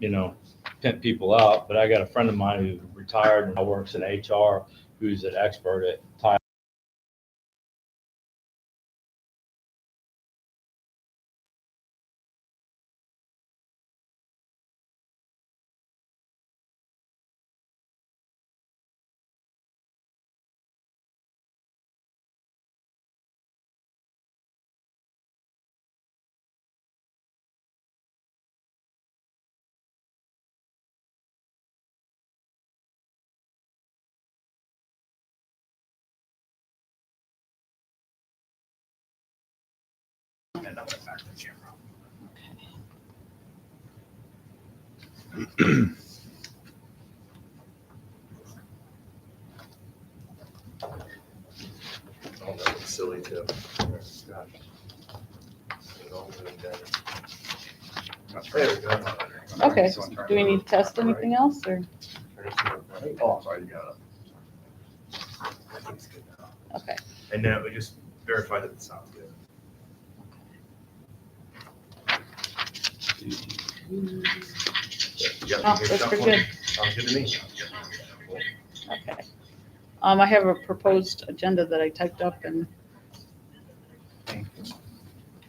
pimp people out, but I got a friend of mine who retired and now works in HR, who's an expert at time. Oh, that looks silly too. There we go. Okay, do we need to test anything else, or? Oh, I'm sorry, you got it. I think it's good now. Okay. And then we just verify that it sounds good. Oh, that's pretty good. Sounds good to me. Okay. I have a proposed agenda that I typed up, and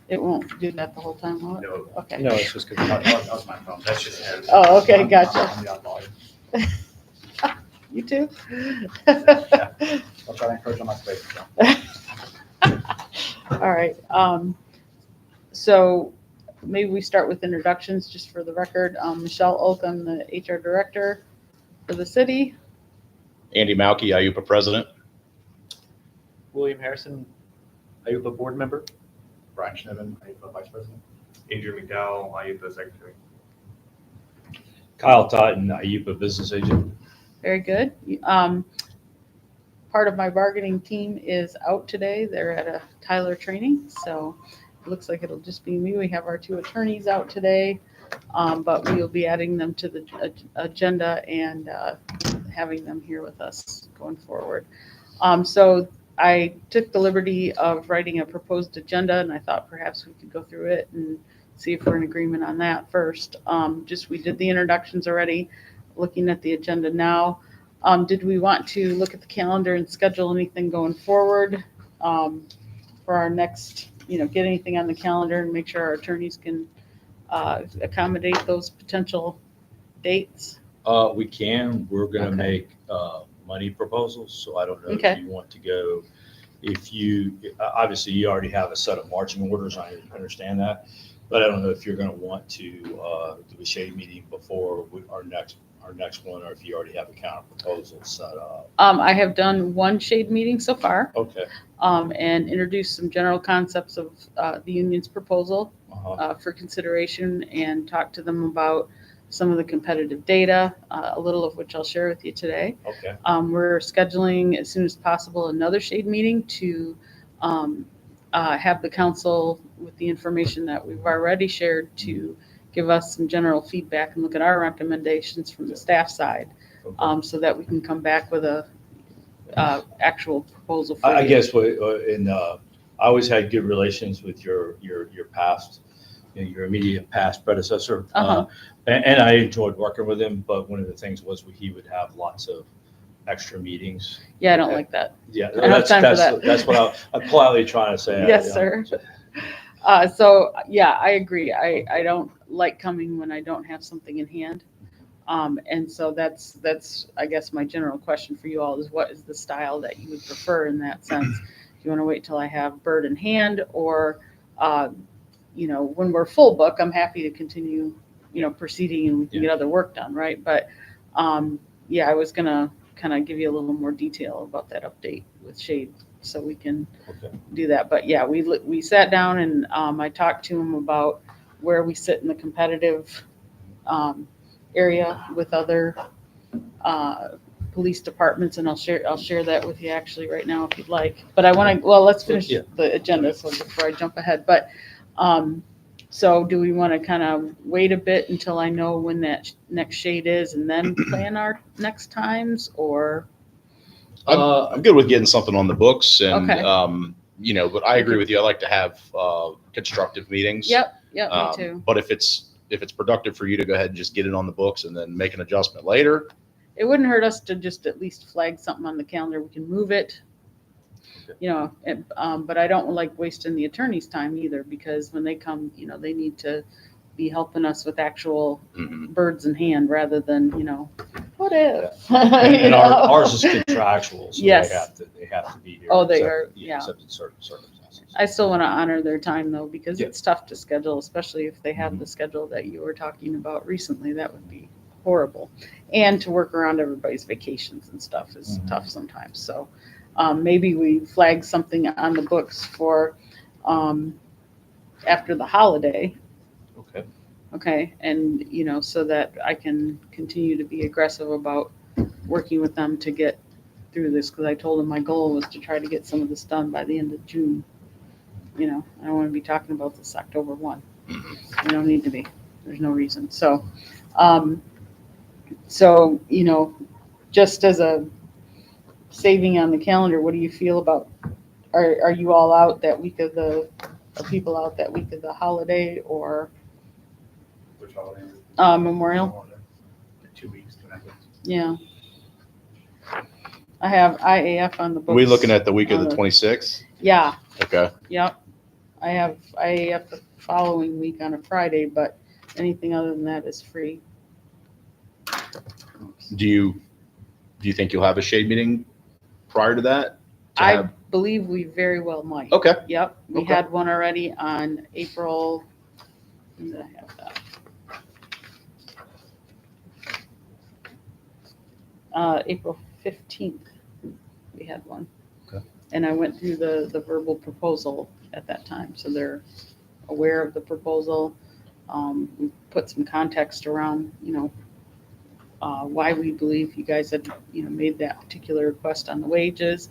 it won't do that the whole time, will it? No, Okay. No, it's just because that was my phone. That's just him. Oh, okay, gotcha. I'm the outlier. You too? I'll try to encourage on my space. All right. So maybe we start with introductions, just for the record. Michelle Oak, I'm the HR director for the city. Andy Malky, IUPA president. William Harrison, IUPA board member. Brian Schneven, IUPA vice president. Adrian McDowell, IUPA secretary. Kyle Totten, IUPA business agent. Very good. Part of my bargaining team is out today. They're at a Tyler training, so it looks like it'll just be me. We have our two attorneys out today, but we will be adding them to the agenda and having them here with us going forward. So I took the liberty of writing a proposed agenda, and I thought perhaps we could go through it and see if we're in agreement on that first. We did the introductions already. Looking at the agenda now, did we want to look at the calendar and schedule anything going forward for our next, get anything on the calendar and make sure our attorneys can accommodate those potential dates? We can. We're going to Okay. make money proposals, so I don't know Okay. if you want to go. Obviously you already have a set of marching orders. I understand that, but I don't know if you're going to want to do a shade meeting before our next one, or if you already have a counter proposal set up. I have done one shade meeting so far, Okay. and introduced some general concepts of the union's proposal Uh-huh. for consideration, and talked to them about some of the competitive data, a little of which I'll share with you today. Okay. We're scheduling as soon as possible another shade meeting to have the council with the information that we've already shared to give us some general feedback and look at our recommendations from the staff side, Okay. so that we can come back with a actual proposal for I you. guess I always had good relations with your past, your immediate past predecessor. Uh-huh. And I enjoyed working with him, but one of the things was he would have lots of extra meetings. Yeah, I don't like that. Yeah, I don't have time for that. that's what I'm politely trying to say. Yes, sir. So yeah, I agree. I don't like coming when I don't have something in hand. And so that's I guess my general question for you all is, what is the style that you would prefer in that sense? Do you want to wait till I have bird in hand, or when we're full book, I'm happy to continue proceeding and we can get other work done, right? But I was gonna kind of give you a little more detail about that update with shade, so we can Okay. do that. But yeah, we sat down and I talked to him about where we sit in the competitive area with other police departments, and I'll share that with you actually right now if you'd like. But let's finish Yeah. the agenda so before I jump ahead. But so do we want to kind of wait a bit until I know when that next shade is and then plan our next times, or? I'm good with getting something on the books, and Okay. but I agree with you. I like to have constructive meetings. Yep, me too. But if it's if it's productive for you to go ahead and just get it on the books and then make an adjustment later. It wouldn't hurt us to just at least flag something on the calendar. We can move it, but I don't like wasting the attorney's time either, because when they come, they need to be helping us with actual Mhm. birds in hand rather than, what if? And ours is contractual, so Yes. they have to be here. Oh, they except- are, yeah. Except in certain circumstances. I still want to honor their time though, because Yeah. it's tough to schedule, especially if they have the schedule that you were talking about recently. That would be horrible. And to work around everybody's vacations and stuff is Mhm. tough sometimes. So maybe we flag something on the books for after the holiday. Okay. Okay. And, so that I can continue to be aggressive about working with them to get through this, because I told them my goal was to try to get some of this done by the end of June. I don't want to be talking about this October 1. We don't need to be. There's no reason. So, just as a saving on the calendar, what do you feel about, are you all out that week are people out that week of the holiday or Which holiday? Memorial? 2 weeks. Yeah. I have IAF on the books. Are we looking at the week of on the 26th? Yeah, Okay. yep. I have IAF the following week on a Friday, but anything other than that is free. Do you think you'll have a shade meeting prior to that? To I have- believe we very well might. Okay. Yep, we Okay. had one already on April, when did I have that? April 15th, we had one. Okay. And I went through the verbal proposal at that time, so they're aware of the proposal. We put some context around, why we believe you guys had, made that particular request on the wages.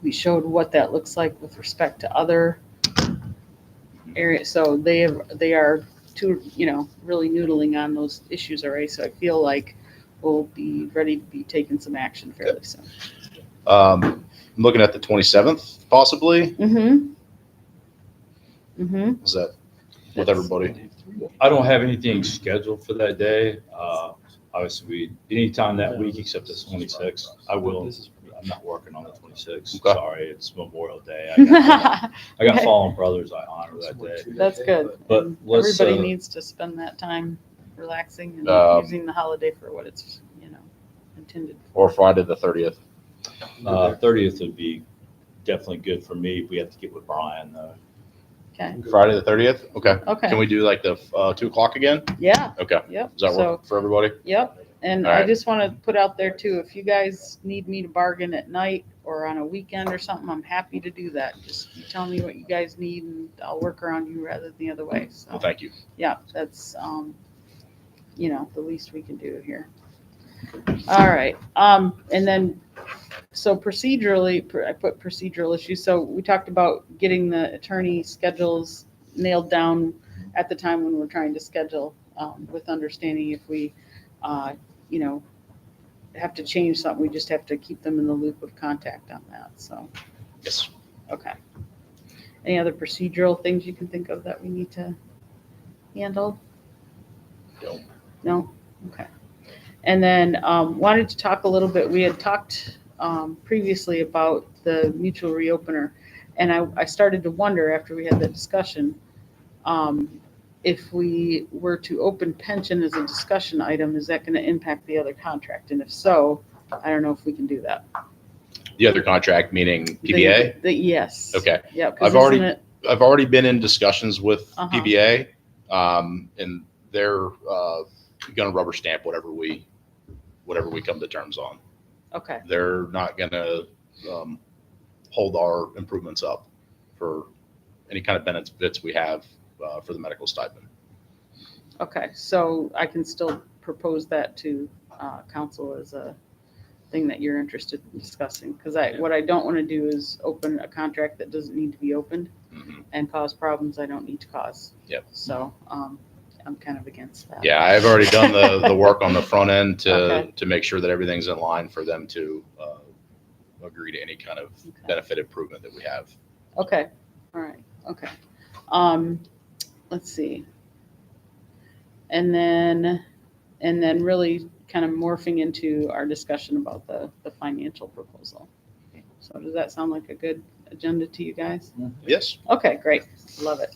We showed what that looks like with respect to other areas. So they are really noodling on those issues already. So I feel like we'll be ready to be taking some action fairly soon. I'm looking at the 27th, possibly. Mm-hmm. Mm-hmm. Is that with everybody? I don't have anything scheduled for that day. Obviously, anytime that week except the 26th, I will. I'm not working on the 26th. Okay. Sorry, it's Memorial Day. I got fallen brothers I honor that day. That's good. But And let's, everybody needs to spend that time relaxing and using the holiday for what it's, intended for. Or Friday the 30th? 30th would be definitely good for me. We have to get with Brian though. Okay. Friday the 30th? Okay. Okay. Can we do like the 2 o'clock again? Yeah. Okay. Yep. Does that So, work for everybody? yep. And All I right. just want to put out there too, if you guys need me to bargain at night or on a weekend or something, I'm happy to do that. Just you tell me what you guys need and I'll work around you rather than the other way. So, Well, thank you. yeah, that's, the least we can do here. All right. And then, so procedurally, I put procedural issues. So we talked about getting the attorney schedules nailed down at the time when we're trying to schedule, with understanding if we, have to change something, we just have to keep them in the loop of contact on that. So, Yes. okay. Any other procedural things you can think of that we need to handle? No. No? Okay. And then wanted to talk a little bit, we had talked previously about the mutual reopener. And I started to wonder after we had that discussion, if we were to open pension as a discussion item, is that going to impact the other contract? And if so, I don't know if we can do that. The other contract, meaning PBA? Yes. Okay. Yeah. I've already been in discussions with Uh-huh. PBA, and they're going to rubber stamp whatever we come to terms on. Okay. They're not going to hold our improvements up for any kind of benefits we have for the medical stipend. Okay. So I can still propose that to council as a thing that you're interested in discussing. Because what I don't want to do is open a contract that doesn't need to be opened Mhm. and cause problems I don't need to cause. Yep. So I'm kind of against that. Yeah, I've already done the work on the front end Okay. to make sure that everything's in line for them to agree to any kind of Okay. benefit improvement that we have. Okay, all right, okay. Let's see. and then really kind of morphing into our discussion about the financial proposal. So does that sound like a good agenda to you guys? Yes. Okay, great. Love it.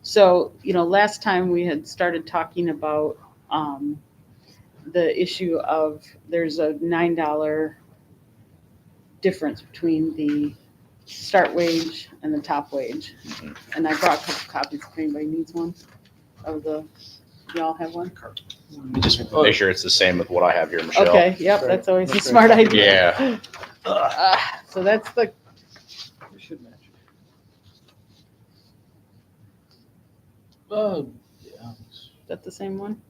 So, last time we had started talking about the issue of there's a $9 difference between the start wage and the top wage. And I brought a couple copies if anybody needs one of the, y'all have one? Just make sure it's the same with what I have here, Michelle. Okay, yep, that's always a smart idea. Yeah. So that's the, We should match. Yeah. is that the same one?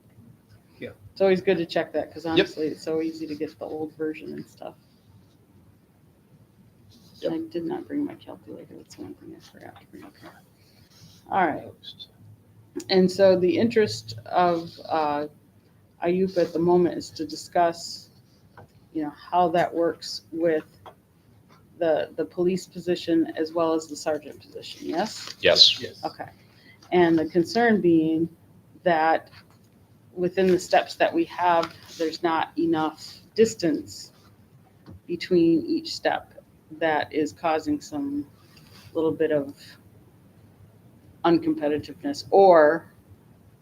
Yeah. It's always good to check that because honestly, it's so easy to get the old version and stuff. Yep. I did not bring my calculator. That's one thing I forgot to bring. Okay. All right. And so the interest of IUPA at the moment is to discuss, how that works with the police position as well as the sergeant position. Yes? Yes. Yes. Okay. And the concern being that within the steps that we have, there's not enough distance between each step that is causing some little bit of uncompetitiveness, or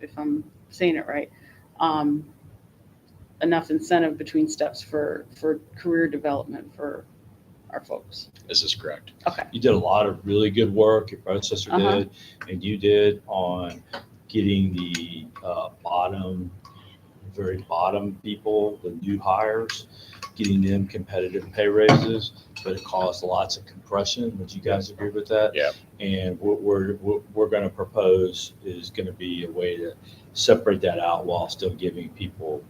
if I'm saying it right, enough incentive between steps for career development for our folks. This is correct. You did a lot of really good work, your predecessor Uh-huh. did, and you did on getting the very bottom people, the new hires, getting them competitive pay raises, but it caused lots of compression. Would you guys agree with that? Yeah. And what we're going to propose is going to be a way to separate that out while still giving people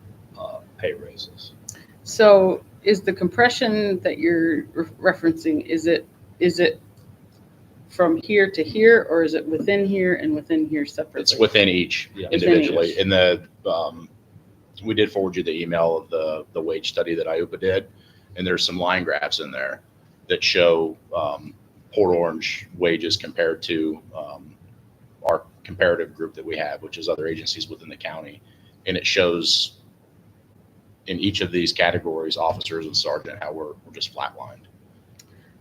pay raises. So is the compression that you're referencing, is it from here to here, or is it within here and within here separately? It's within each Yeah. individually. In the, we did forward you the email of the wage study that IUPA did, and there's some line graphs in there that show Port Orange wages compared to our comparative group that we have, which is other agencies within the county. And it shows in each of these categories, officers and sergeant, how we're just flatlined.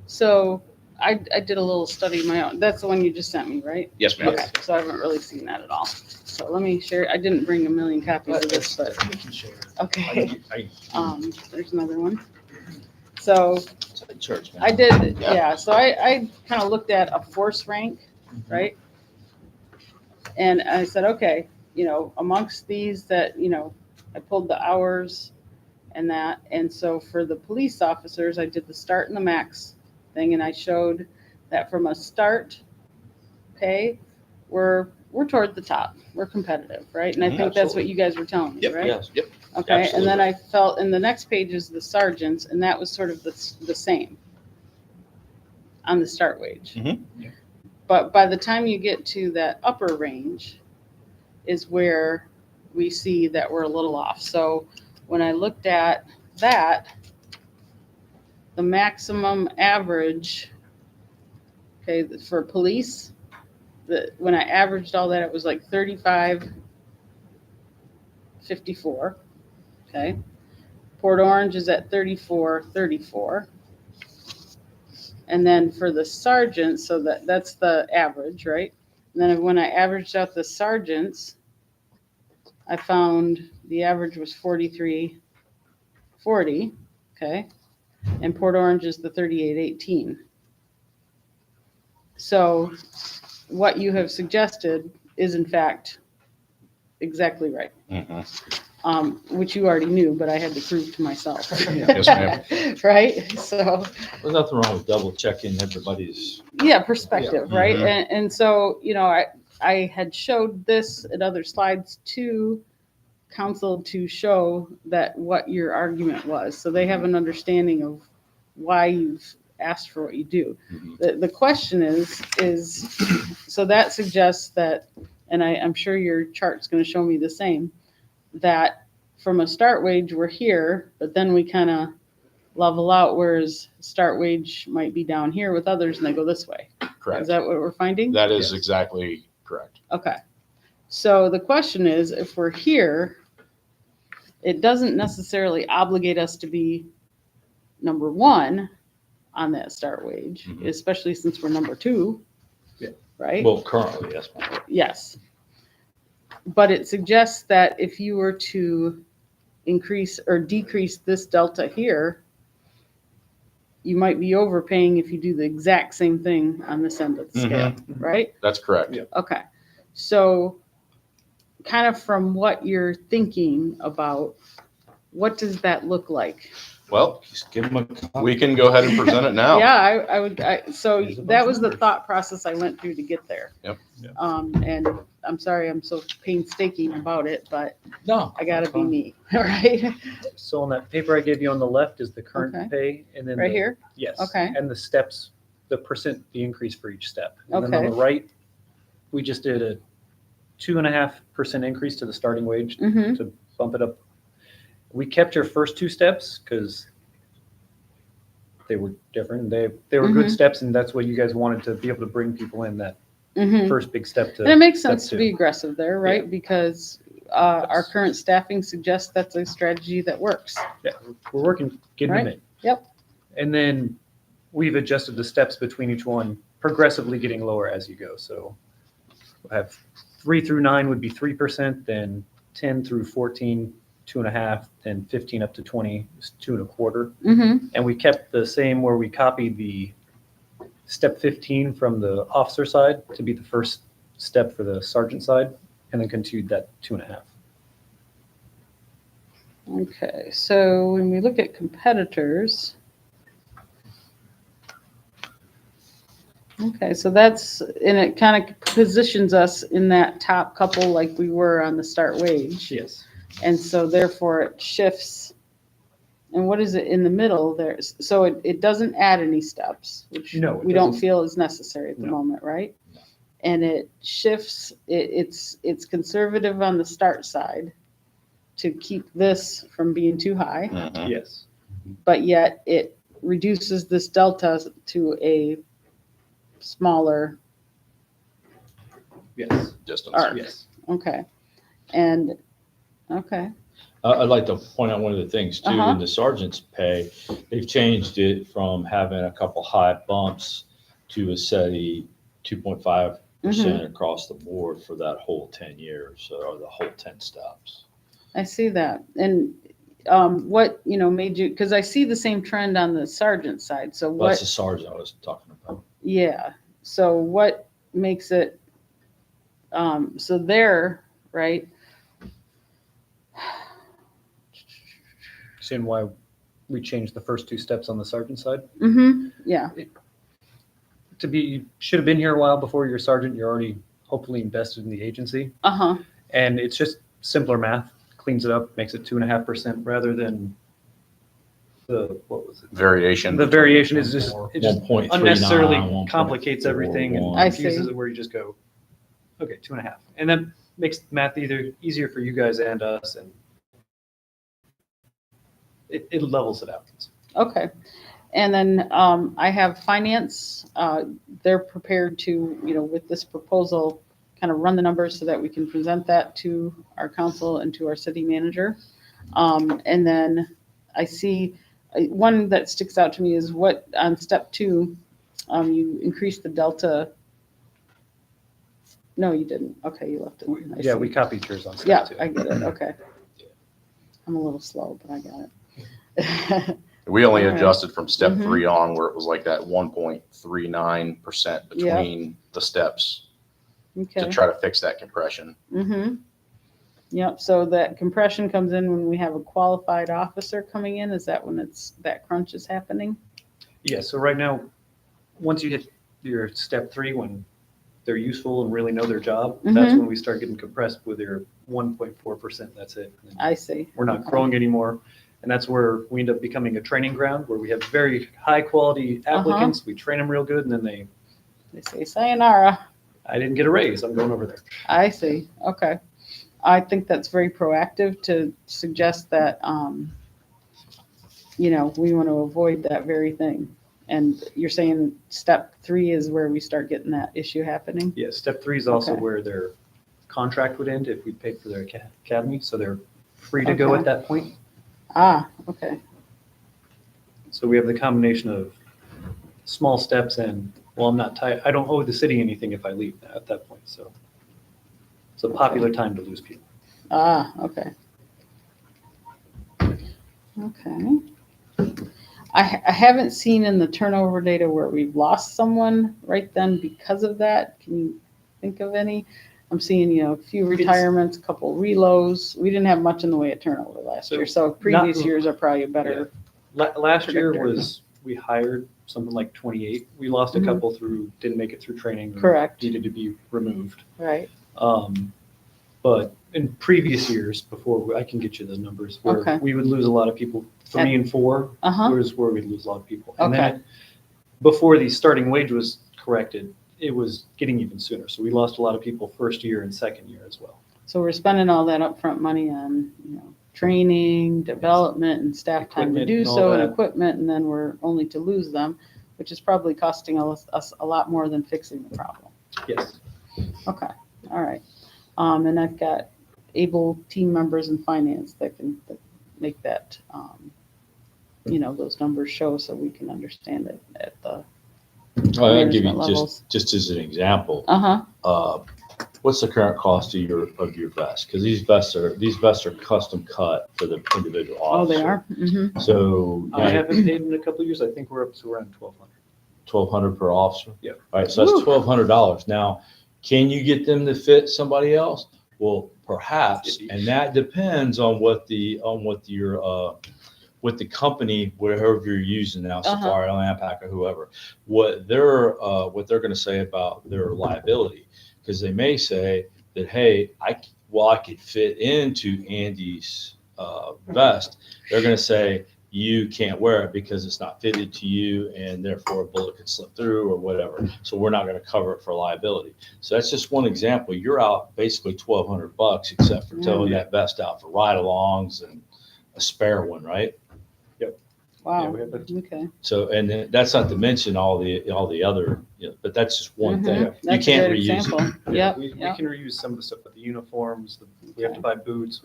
So I did a little study of my own. That's the one you just sent me, right? Yes, ma'am. Okay, so I haven't really seen that at all. So let me share. I didn't bring a million copies of this, but We can share. okay. I There's another one. So it's like church, man. I did, yeah. So I kind of looked at a force rank, right? And I said, okay, amongst these that, I pulled the hours and that. And so for the police officers, I did the start and the max thing. And I showed that from a start pay, we're toward the top. We're competitive, right? And I think that's what you guys were telling me, Yep. right? Yes. Yep. Okay, and then I felt in the next page is the sergeants, and that was sort of the same on the start wage. Mhm. Yeah. But by the time you get to that upper range is where we see that we're a little off. So when I looked at that, the maximum average, okay, for police, when I averaged all that, it was like 35.54. Okay. Port Orange is at 34.34. And then for the sergeants, so that's the average, right? And then when I averaged out the sergeants, I found the average was 43.40. Okay. And Port Orange is the 38.18. So what you have suggested is in fact exactly right. Which you already knew, but I had to prove to myself. Yes, ma'am. Right? So, There's nothing wrong with double checking everybody's. yeah, perspective, right? Mhm. And so, I had showed this and other slides to council to show that what your argument was. So they have an understanding of why you've asked for what you do. The question is, so that suggests that, and I'm sure your chart's going to show me the same, that from a start wage, we're here, but then we kind of level out, whereas start wage might be down here with others and they go this way. Is Correct. that what we're finding? That is Yes. exactly correct. Okay. So the question is, if we're here, it doesn't necessarily obligate us to be number one on that start wage, Mhm. especially since we're number two. Yeah. Right? Well, currently, yes. ma'am. Yes. But it suggests that if you were to increase or decrease this delta here, you might be overpaying if you do the exact same thing on this end of the scale, right? That's correct. Yeah. Okay. So kind of from what you're thinking about, what does that look like? Well, Just give them a copy. we can go ahead and present it now. Yeah, I would, so There's a bunch that of was the numbers. thought process I went through to get there. Yep. Yep. And I'm sorry I'm so painstaking about it, but No. I gotta that's be fine. me, all right? So on that paper I gave you on the left is the current Okay. pay, and then Right the- here? Yes. Okay. And the steps, the percent, the increase for each step. And then on Okay. the right, we just did a 2.5% increase to the starting wage Mm-hmm, to bump it up. We kept your first two steps because they were different. They were good Mhm. steps, and that's what you guys wanted to be able to bring people in, that mm-hmm. first big step to. And it makes step sense to two. be aggressive there, right? Because our current staffing suggests that's a strategy that works. Yeah, we're working, getting them Right. in. Yep. And then we've adjusted the steps between each one, progressively getting lower as you go. So we'll have 3 through 9 would be 3%, then 10 through 14, 2.5, then 15 up to 20 is 2.25. Mm-hmm, And we kept the same where we copied the step 15 from the officer side to be the first step for the sergeant side, and then continued that 2.5. okay, so when we look at competitors. Okay, so that's, and it kind of positions us in that top couple like we were on the start wage. Yes. And so therefore it shifts. And what is it in the middle there? So it doesn't add any steps, which No, it we don't doesn't. feel is necessary at the No. moment, right? And it shifts, it's conservative on the start side to keep this from being too high, Mhm. Yes. but yet it reduces this delta to a smaller Yes. Distance. arc. Yes. Okay. And, okay, I'd like to point out one of the things too, Uh-huh. in the sergeant's pay, they've changed it from having a couple high bumps to a steady 2.5% Mm-hmm. across the board for that whole 10 years, or the whole 10 steps. I see that. And what, made you, because I see the same trend on the sergeant side. So Well, that's what, the sergeant I was talking about. yeah. So what makes it, so there, right? Seeing why we changed the first two steps on the sergeant side. Mm-hmm, yeah, You should have been here a while before you're sergeant. You're already hopefully invested in the agency. uh-huh, And it's just simpler math, cleans it up, makes it 2.5% rather than what was it? Variation. The variation is just, Or it just 1.39, unnecessarily 1.41. complicates everything and I see. confuses it where you just go, okay, 2.5. And that makes math either easier for you guys and us, and it levels it out. okay. And then I have finance, they're prepared to, with this proposal, kind of run the numbers so that we can present that to our council and to our city manager. And then I see, one that sticks out to me is what, on step 2, you increased the delta. No, you didn't. Okay, you left it. I Yeah, see. we copied yours on Yeah, step 2. I get it. Okay. I'm a little slow, but I got it. We only All right. adjusted from step Mhm. 3 on, where it was like that 1.39% Yeah. between the steps to Okay. try to fix that compression. Mm-hmm. Yep, so that compression comes in when we have a qualified officer coming in? Is that when that crunch is happening? Yeah, so right now, once you hit your step 3, when they're useful and really know their job, that's Mhm. when we start getting compressed with your 1.4%. That's it. I see. We're not Okay. growing anymore. And that's where we end up becoming a training ground where we have very high quality applicants. We train them real good, and then They say sayonara. I didn't get a raise. I'm going over there. I see. Okay. I think that's very proactive to suggest that, we want to avoid that very thing. And you're saying step 3 is where we start getting that issue happening? Yeah, step 3 is also Okay. where they're contract would end if we paid for their academy, so they're free to go Okay. at that point. Okay. So we have the combination of small steps and, well, I'm not tied, I don't owe the city anything if I leave at that point, so it's a popular time to lose people. Okay. Okay. I haven't seen in the turnover data where we've lost someone right then because of that. Can you think of any? I'm seeing, a few retirements, a couple reloads. We didn't have much in the way of turnover last year, so previous years are probably a better. Last year Predictor. we hired something like 28. We lost a Mhm. couple didn't make it through training. or Correct. Needed to be removed. Right. But in previous years, before, I can get you the numbers, where Okay. we would lose a lot of people. 3 and 4 Uh-huh. was where we'd lose a lot of people. And Okay. then before the starting wage was corrected, it was getting even sooner. So we lost a lot of people first year and second year as well. So we're spending all that upfront money on, training, development, and staff time to Equipment do and all so, and that. equipment, and then we're only to lose them, which is probably costing us a lot more than fixing the problem. Yes. Okay, all right. And I've got able team members in finance that can make that, those numbers show so we can understand it at the, Well, I'll give you Management levels. just as an example. uh-huh, What's the current cost of your vest? Because these vests are custom cut for the individual oh, officer. they are? Mm-hmm. So I haven't paid in a couple of years. I think we're up to around 1,200. $1,200 per officer. Yeah. All right, so that's Woo. $1,200. Now, can you get them to fit somebody else? Well, perhaps, and that depends on what the company, whatever you're using now, Uh-huh. Safari, Lampack, or whoever, what they're going to say about their liability, because they may say that, hey, I could fit into Andy's vest. They're going to say you can't wear it because it's not fitted to you, and therefore a bullet could slip through or whatever. So we're not going to cover it for liability. So that's just one example. You're out basically $1,200, except for towing that vest out for ride-alongs and a spare one, right? Wow, Yeah, we have a- okay. So, and then that's not to mention all the other, but that's just one thing. Mhm. That's You a can't great reuse example. it. Yep, We yep. can reuse some of the stuff, but the uniforms, we have to buy boots,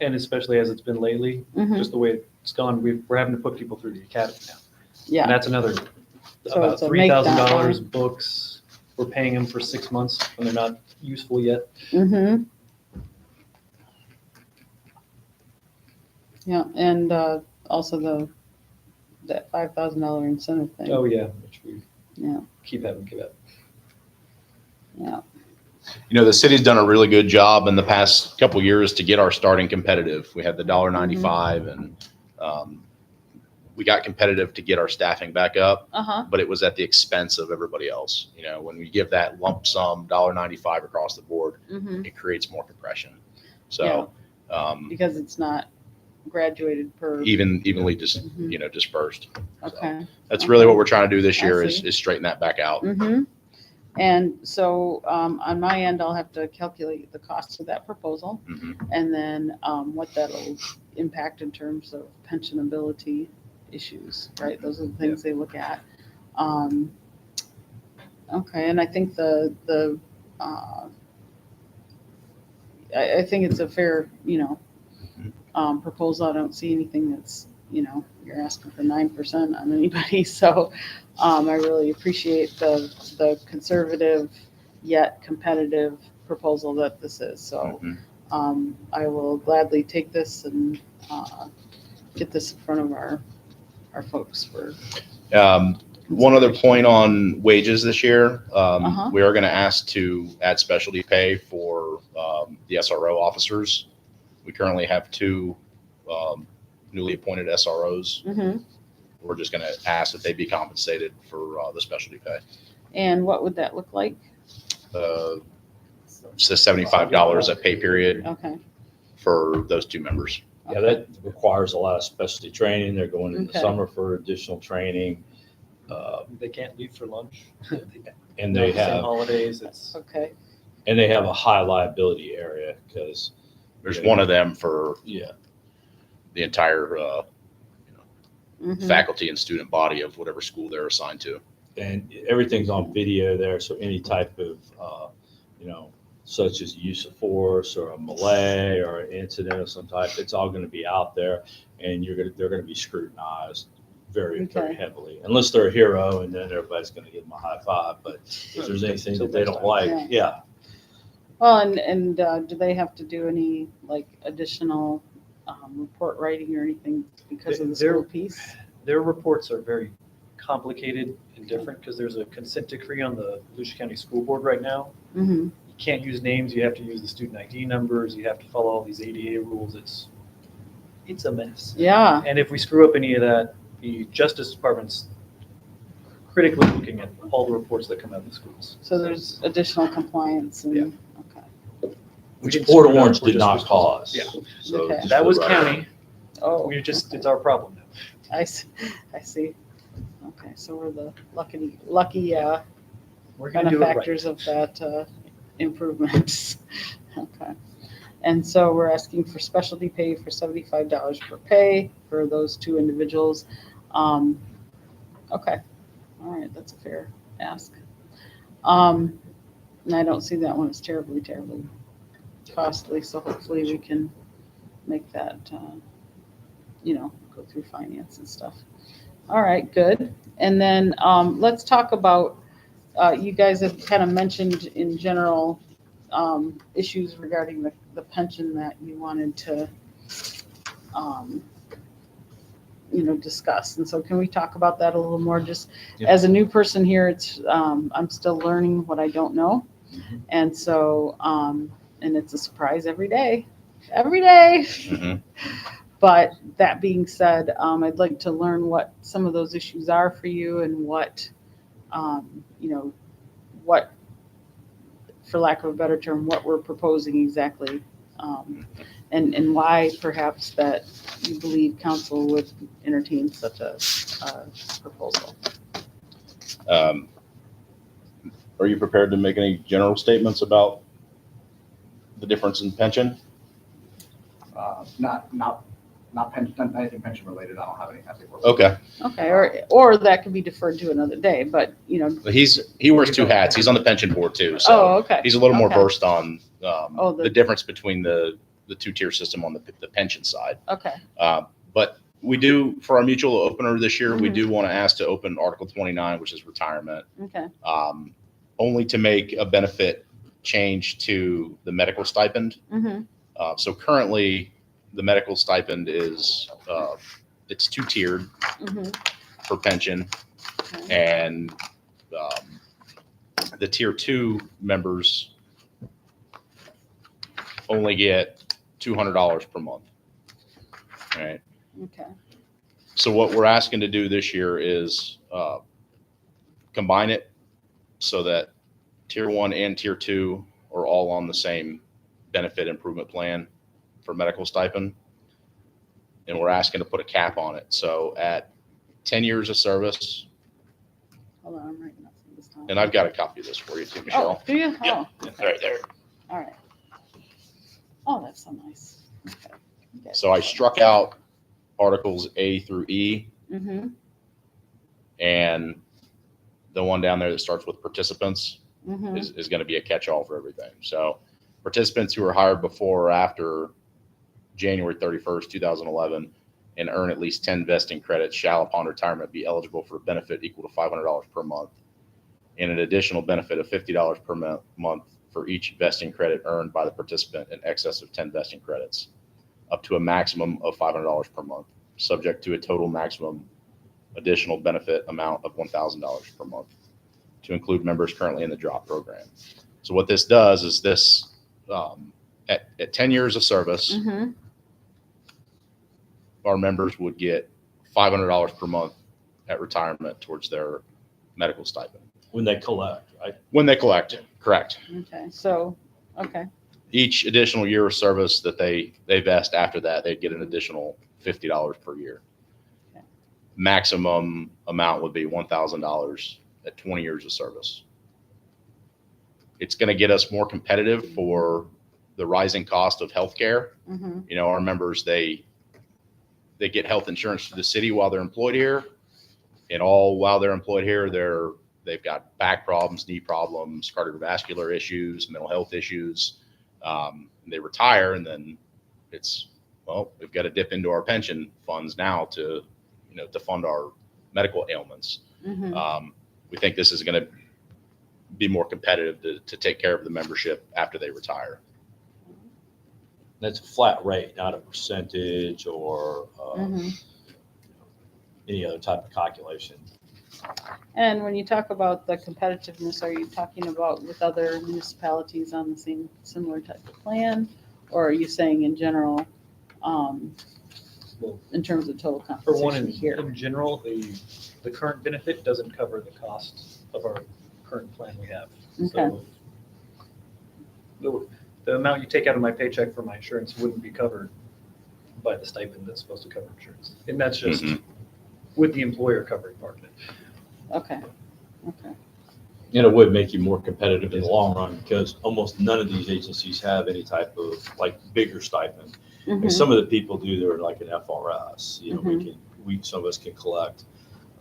and especially as it's been lately, Mhm. just the way it's gone, we're having to put people through the academy now. And Yeah, that's another, So about it's a make that $3,000 books. We're paying them for 6 months when they're not useful yet. mm-hmm. Yeah, and also that $5,000 incentive thing. Oh, yeah, which we Yeah, keep having to give out. yeah. The city's done a really good job in the past couple years to get our starting competitive. We had the $1.95 and we got competitive to get our staffing back up, Uh-huh, but it was at the expense of everybody else. When we give that lump sum $1.95 across the board, mm-hmm. it creates more compression. So Because it's not graduated per, evenly Mhm. dispersed. okay. That's really Okay. what we're trying to do this I year see. is straighten that back out. Mm-hmm. And so, on my end, I'll have to calculate the cost of that proposal, Mhm. and then what that'll impact in terms of pensionability issues, right? Those are the things they look at. Okay, and I think I think it's a fair, proposal. I don't see anything that's, you're asking for 9% on anybody. So I really appreciate the conservative yet competitive proposal that this is. So Mhm. I will gladly take this and get this in front of our folks for. One other point on wages this year, Uh-huh. we are going to ask to add specialty pay for the SRO officers. We currently have 2 newly appointed SROs. Mhm. We're just going to ask that they be compensated for the specialty pay. And what would that look like? It's the $75 a pay period Okay. for those 2 members. Yeah, that requires a lot of specialty training. They're going in the Okay. summer for additional training. They can't leave for lunch. And they Same have holidays, it's, Okay. a high liability area because, There's one of them for yeah, the entire Mhm. faculty and student body of whatever school they're assigned to. and everything's on video there. So any type of, such as use of force or a melee or an incident of some type, it's all going to be out there, and they're going to be scrutinized very, very Okay. heavily, unless they're a hero, and then everybody's going to give them a high five. But if there's anything that they don't like, Yeah. yeah, Well, and do they have to do any like additional report writing or anything because of the They're- school piece? Their reports are very complicated and different because there's a consent decree on the Volusia County School Board right now. Mm-hmm. You can't use names, you have to use the student ID numbers, you have to follow all these ADA rules. It's a mess. Yeah. And if we screw up any of that, the Justice Department's critically looking at all the reports that come out of the schools. So there's additional compliance and, Yeah. okay. We which didn't Port screw it up, Orange we're did just not responsible. cause. Yeah. So Okay. just That for was the record. county. Oh, It's our problem now. I see. Okay, so we're the lucky, We're going to do it right. benefactors of that improvement. Okay. And so we're asking for specialty pay for $75 per pay for those two individuals. Okay, all right, that's a fair ask. And I don't see that one as terribly costly, so hopefully we can make that, go through finance and stuff. All right, good. And then let's talk about, you guys have kind of mentioned in general issues regarding the pension that you wanted to, discuss. And so can we talk about that a little more? Just Yeah. as a new person here, it's, I'm still learning what I don't know. Mhm. And so, and it's a surprise every day. Mhm. But that being said, I'd like to learn what some of those issues are for you and what, what, for lack of a better term, what we're proposing exactly. And why perhaps that you believe council would entertain such a proposal. Are you prepared to make any general statements about the difference in pension? Not pension, not anything pension related. I don't have any. I think we're Okay. Okay, or that could be deferred to another day, but, He wears two hats. He's on the pension board too, oh, so okay. he's a little more Okay. versed on Oh, the difference between the two-tier system on the pension side. Okay, But we do, for our mutual opener this year, we Mhm. do want to ask to open Article 29, which is retirement, okay, only to make a benefit change to the medical stipend. mm-hmm, So currently, the medical stipend is, it's two-tiered mm-hmm, for pension, okay, and the tier 2 members only get $200 per month. All right. okay, So what we're asking to do this year is combine it so that tier 1 and tier 2 are all on the same benefit improvement plan for medical stipend. And we're asking to put a cap on it. So at 10 years of service, hold on, I'm writing up this time. and I've got a copy of this for you too, Oh, Michelle. do you? Yeah. Oh, okay. Right there. All right. Oh, that's so nice. Okay. Okay. So I struck out articles A through E, Mm-hmm, and the one down there that starts with participants mm-hmm, is going to be a catch-all for everything. So participants who are hired before or after January 31st, 2011, and earn at least 10 vesting credits shall, upon retirement, be eligible for a benefit equal to $500 per month and an additional benefit of $50 per month for each vesting credit earned by the participant in excess of 10 vesting credits, up to a maximum of $500 per month, subject to a total maximum additional benefit amount of $1,000 per month, to include members currently in the drop program. So what this does is this, at 10 years of service, mm-hmm. our members would get $500 per month at retirement towards their medical stipend. When they collect, right? When they collect, correct. Okay, so, okay, Each additional year of service that they vest after that, they'd get an additional $50 per year. Okay. Maximum amount would be $1,000 at 20 years of service. It's going to get us more competitive for the rising cost of healthcare. mm-hmm, You know, our members, they get health insurance through the city while they're employed here, and all while they're employed here, they're they've got back problems, knee problems, cardiovascular issues, mental health issues. They retire, and then it's, well, we've got to dip into our pension funds now to, to fund our medical ailments. Mhm. We think this is going to be more competitive to take care of the membership after they retire. That's a flat rate, not a percentage or Mhm. any other type of calculation. And when you talk about the competitiveness, are you talking about with other municipalities on the same, similar type of plan? Or are you saying in general, in terms of total For one, compensation here? in general, the current benefit doesn't cover the cost of our current plan we have. Okay. So the amount you take out of my paycheck for my insurance wouldn't be covered by the stipend that's supposed to cover insurance. And that's just with the employer covering part of it. Okay, okay. And it would make you more competitive in the long run because almost none of these agencies have any type of like bigger stipend. And Mhm. some of the people do, they're like an FRS, some of us can collect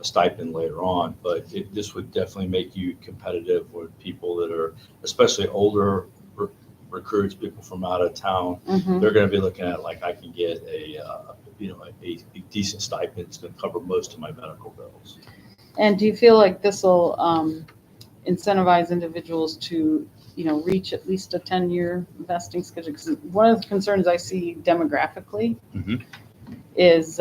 a stipend later on, but this would definitely make you competitive with people that are, especially older recruits, people from out of town. Mhm. They're going to be looking at like, I can get a decent stipend. It's going to cover most of my medical bills. And do you feel like this will incentivize individuals to, reach at least a 10-year vesting schedule? Because one of the concerns I see demographically is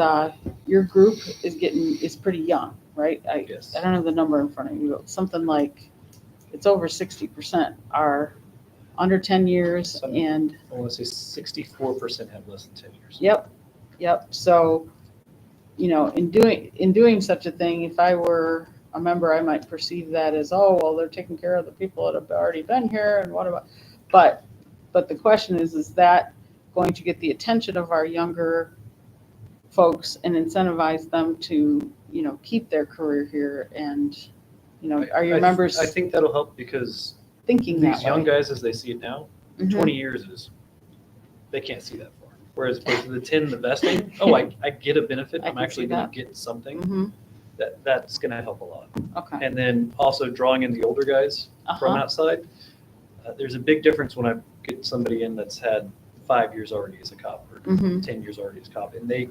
your group is pretty young, right? Yes. I don't have the number in front of you, but something like it's over 60% are under 10 years, and I want to say 64% have less than 10 years. Yep. So, in doing such a thing, if I were a member, I might perceive that as, oh, well, they're taking care of the people that have already been here, and what about? But the question is that going to get the attention of our younger folks and incentivize them to, keep their career here? And, are your members I think that'll help because thinking that these young way? guys, as they see it now, Mhm. 20 years they can't see that far. Whereas with the 10, the vesting, I get a benefit. I I'm can actually see going that. to get something. Mhm. That's going to help a lot. Okay. And then also drawing in the older guys from Uh-huh. outside. There's a big difference when I get somebody in that's had 5 years already as a cop or Mhm. 10 years already as a cop, and they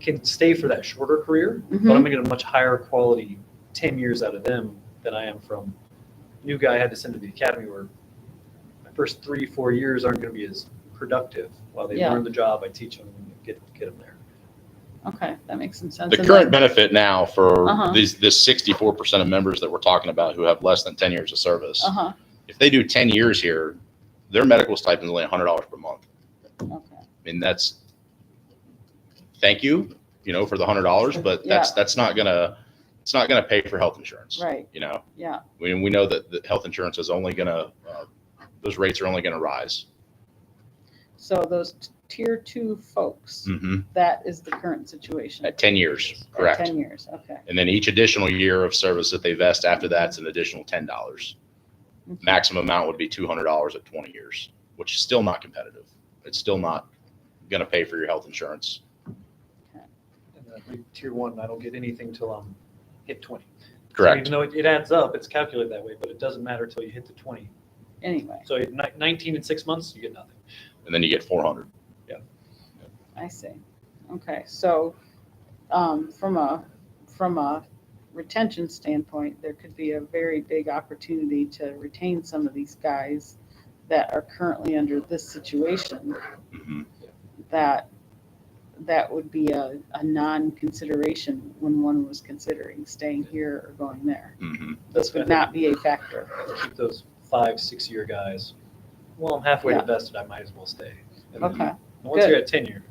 can stay for that shorter career, Mhm. but I'm going to get a much higher quality 10 years out of them than I am from new guy I had to send to the academy where my first 3-4 years aren't going to be as productive while they Yeah. learn the job. I teach them and get them there. Okay, that makes some sense. The And current then- benefit now for Uh-huh. this 64% of members that we're talking about who have less than 10 years of service, Uh-huh, if they do 10 years here, their medical stipend is only $100 per month. okay. I mean, that's, thank you, for the $100, but that's not gonna pay for health insurance. Right. Yeah. We know that the health insurance is only gonna, those rates are only gonna rise. So those tier 2 folks, Mhm. that is the current situation. At 10 years, At correct. 10 years, okay. And then each additional year of service that they vest after that's an additional $10. Okay. Maximum amount would be $200 at 20 years, which is still not competitive. It's still not going to pay for your health insurance. And then tier 1, I don't get anything till I'm hit 20. So Correct. even though it adds up, it's calculated that way, but it doesn't matter till you hit the 20. Anyway, So 19 in 6 months, you get nothing. And then you get 400. I see. Okay, so from a retention standpoint, there could be a very big opportunity to retain some of these guys that are currently under this situation, Mhm. that would be a non-consideration when one was considering staying here or going there. Mhm. This would not be a factor. Keep those 5-6 year guys. Well, I'm halfway Yeah. invested. I might as well stay. And then Okay, once good. you're at 10 year,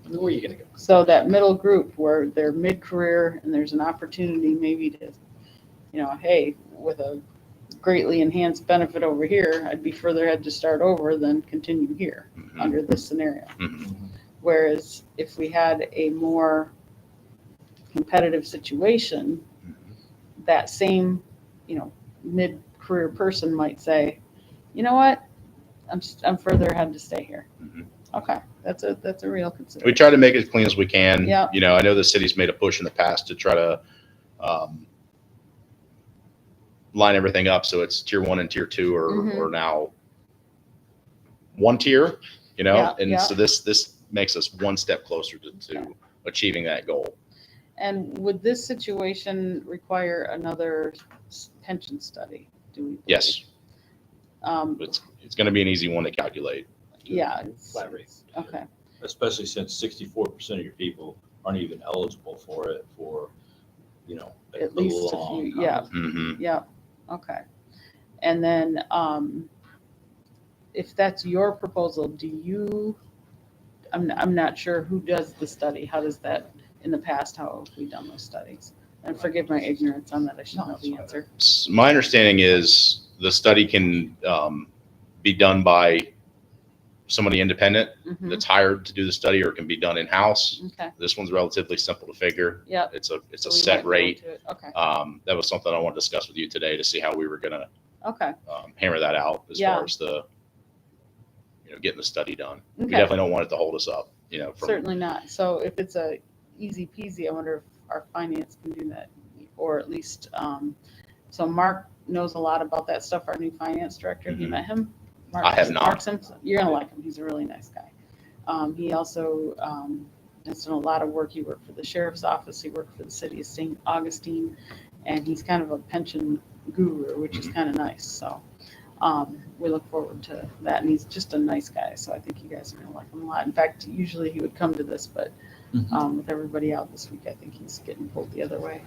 where are you going to go? So that middle group where they're mid-career and there's an opportunity maybe to, hey, with a greatly enhanced benefit over here, I'd be further ahead to start over than continue here Mhm. under this scenario. Mhm. Whereas if we had a more competitive situation, that same, mid-career person might say, you know what, I'm further ahead to stay here. Mhm. Okay, that's a real consideration. We try to make it as clean as we can. Yeah. I know the city's made a push in the past to try to line everything up so it's tier 1 and tier 2 Mhm. are now one tier, you know, Yeah, and yeah. so this makes us one step closer to Okay. achieving that goal. And would this situation require another pension study? Do we? Yes, Um, it's going to be an easy one to calculate. yeah. Flat rate. Okay. Especially since 64% of your people aren't even eligible for it for, you know, At least a long few, time. yeah. Mm-hmm. Yeah, okay. And then, if that's your proposal, do you, I'm not sure who does the study. How does that, in the past, how have we done those studies? And forgive my ignorance on that, I should know the answer. My understanding is the study can be done by somebody independent Mhm. that's hired to do the study, or it can be done in-house. Okay, This one's relatively simple to figure. yep. It's a So we set might be able rate. to- Okay, That was something I wanted to discuss with you today to see how we were going to okay, hammer that out as Yeah. far as the, getting the study done. We okay. definitely don't want it to hold us up, from Certainly not. So if it's a easy peasy, I wonder if our finance can do that, or at least, so Mark knows a lot about that stuff, our new finance director. Have you Mhm. met him? Mark- I have not. Mark Simpson, you're gonna like him. He's a really nice guy. He also, has done a lot of work. He worked for the sheriff's office. He worked for the city of St. Augustine, and he's kind of a pension guru, which is kind of nice. So, we look forward to that. And he's just a nice guy. So I think you guys are gonna like him a lot. In fact, usually he would come to this, but with everybody out this week, I think he's getting pulled the other way.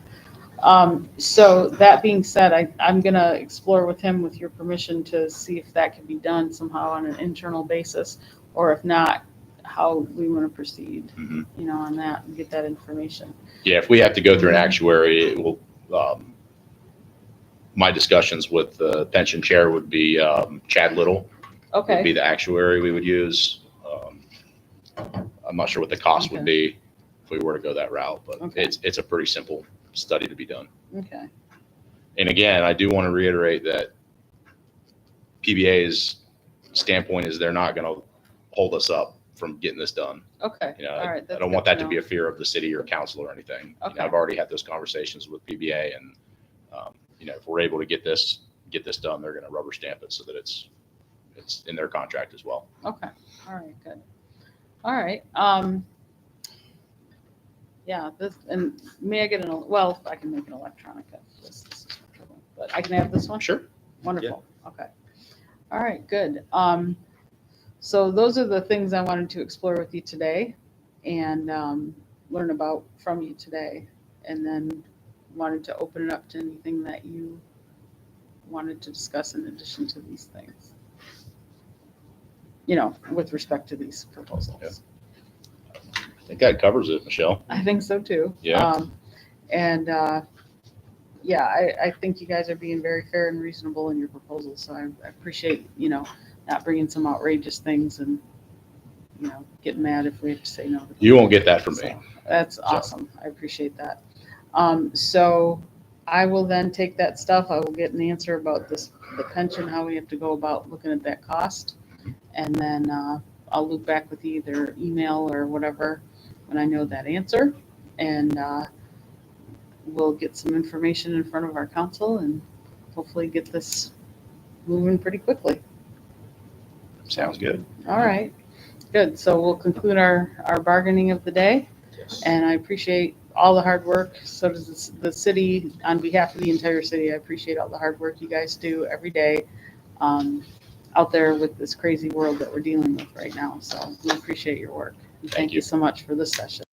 So that being said, I'm gonna explore with him, with your permission, to see if that can be done somehow on an internal basis, or if not, how we want to proceed, Mhm. on that and get that information. Yeah, if we have to go through an actuary, it will, my discussions with the pension chair would be Chad Little would be Okay, the actuary we would use. I'm not sure what the cost would be if we were to go that route, but Okay. it's a pretty simple study to be done. okay, And again, I do want to reiterate that PBA's standpoint is they're not going to hold us up from getting this done. okay. You know, All right. I don't want that to be a fear of the city or council or anything. You know, Okay. I've already had those conversations with PBA, and if we're able to get this done, they're going to rubber stamp it so that it's in their contract as well. Okay, all right, good. All right, yeah, this, and may I get well, I can make an electronic of this, is no trouble. But I can have this one? Sure. Wonderful, okay. All right, good. So those are the things I wanted to explore with you today and learn about from you today. And then wanted to open it up to anything that you wanted to discuss in addition to these things. With respect to these proposals. I think that covers it, Michelle. I think so too. Yeah. And yeah, I think you guys are being very fair and reasonable in your proposals. So I appreciate, not bringing some outrageous things and, getting mad if we have to say no. You won't get that from me. So, that's awesome. I appreciate that. So I will then take that stuff. I will get an answer about the pension, how we have to go about looking at that cost. And then I'll loop back with either email or whatever when I know that answer. And we'll get some information in front of our council and hopefully get this moving pretty quickly. Sounds good. All right, good. So we'll conclude our bargaining of the day. Yes. And I appreciate all the hard work. So does the city, on behalf of the entire city. I appreciate all the hard work you guys do every day out there with this crazy world that we're dealing with right now. So we appreciate your work. And thank you you. so much for this session.